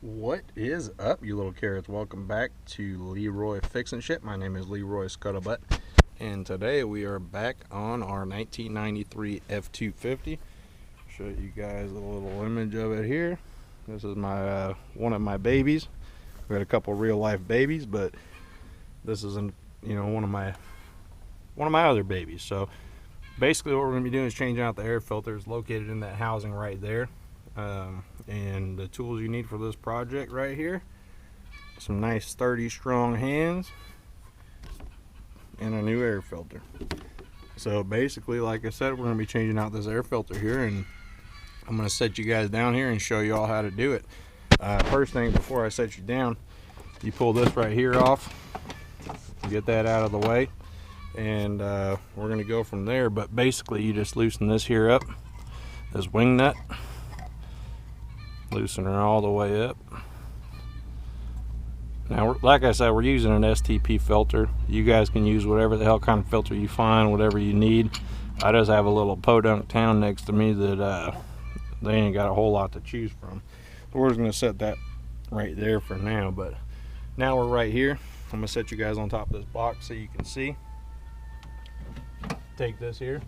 What is up, you little carrots? Welcome back to Leroy FixinShit. My name is Leroy Scuttlebutt, and today we are back on our 1993 F-250. Show you guys a little image of it here. This is my one of my babies. We had a couple real life babies, but this is one of my other babies. So basically, what we're going to be doing is changing out the air filters located in that housing right there. And the tools you need for this project right here: some nice sturdy strong hands and a new air filter. So basically, like I said, we're going to be changing out this air filter here, and I'm going to set you guys down here and show you all how to do it. First thing, before I set you down, you pull this right here off, get that out of the way, and we're going to go from there. But basically, you just loosen this here up, this wing nut. Loosen her all the way up. Now, like I said, we're using an STP filter. You guys can use whatever the hell kind of filter you find, whatever you need. I just have a little podunk town next to me that they ain't got a whole lot to choose from. So we're just going to set that right there for now. But now we're right here. I'm going to set you guys on top of this box so you can see. Take this here,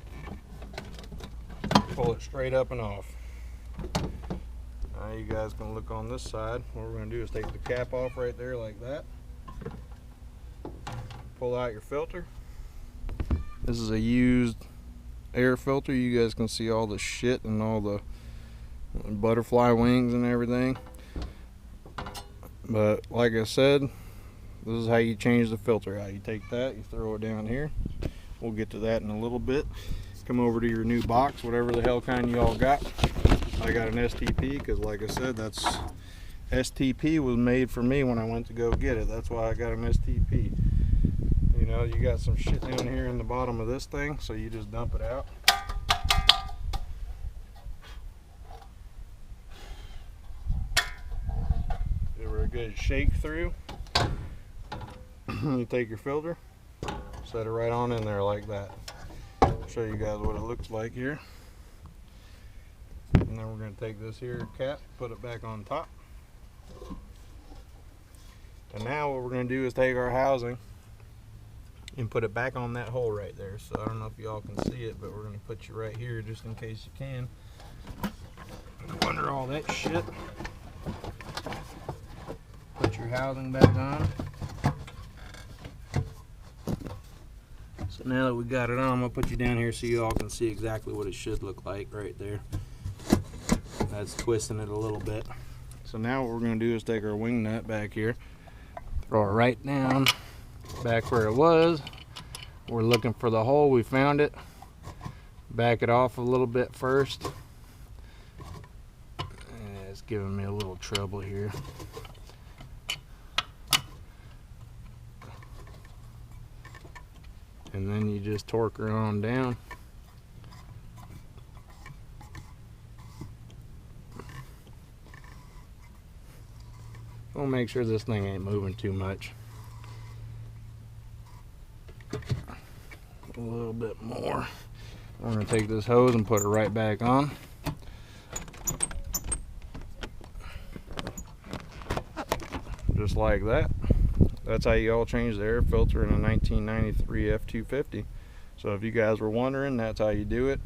pull it straight up and off. Now you guys can look on this side. What we're going to do is take the cap off right there like that. Pull out your filter. This is a used air filter. You guys can see all the shit and all the butterfly wings and everything. But like I said, this is how you change the filter out. You take that, you throw it down here. We'll get to that in a little bit. Come over to your new box, whatever the hell kind you all got. I got an STP because, like I said, STP was made for me when I went to go get it. That's why I got an STP. You know, you got some shit down here in the bottom of this thing, so you just dump it out. Give her a good shake through. You take your filter, set it right on in there like that. I'll show you guys what it looks like here. And then we're going to take this here cap, put it back on top. And now what we're going to do is take our housing and put it back on that hole right there. So I don't know if y'all can see it, but we're going to put you right here just in case you can. Go under all that shit. Put your housing back on. So now that we got it on, I'm going to put you down here so you all can see exactly what it should look like right there. That's twisting it a little bit. So now what we're going to do is take our wing nut back here, throw it right down back where it was. We're looking for the hole. We found it. Back it off a little bit first. It's giving me a little trouble here. And then you just torque her on down. We'll make sure this thing ain't moving too much. A little bit more. I'm going to take this hose and put it right back on. Just like that. That's how you all change the air filter in a 1993 F-250. So if you guys were wondering, that's how you do it.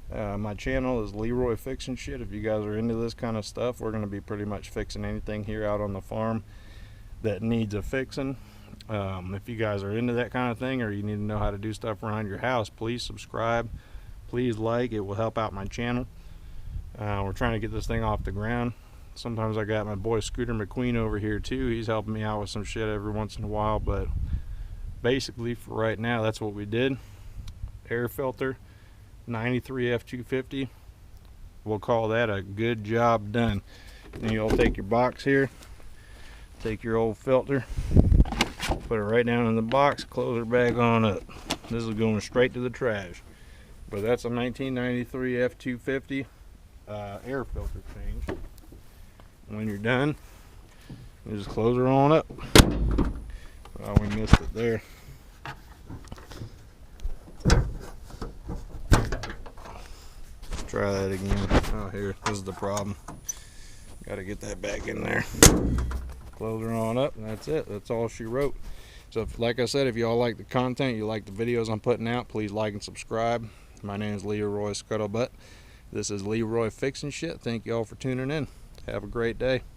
My channel is Leroy FixinShit. If you guys are into this kind of stuff, we're going to be pretty much fixing anything here out on the farm that needs a fixing. If you guys are into that kind of thing, or you need to know how to do stuff around your house, please subscribe, please like. It will help out my channel. We're trying to get this thing off the ground. Sometimes I got my boy Scooter McQueen over here too. He's helping me out with some shit every once in a while, but basically for right now, that's what we did. Air filter, 93 F-250. We'll call that a good job done. And you'll take your box here, take your old filter, put it right down in the box, close her back on up. This is going straight to the trash. But that's a 1993 F-250 air filter change. When you're done, you just close her on up. Oh, we missed it there. Try that again. Oh, here, this is the problem. Got to get that back in there. Close her on up, and that's it. That's all she wrote. So like I said, if y'all like the content, you like the videos I'm putting out, please like and subscribe. My name is Leroy Scuttlebutt. This is Leroy Fixing Shit. Thank y'all for tuning in. Have a great day.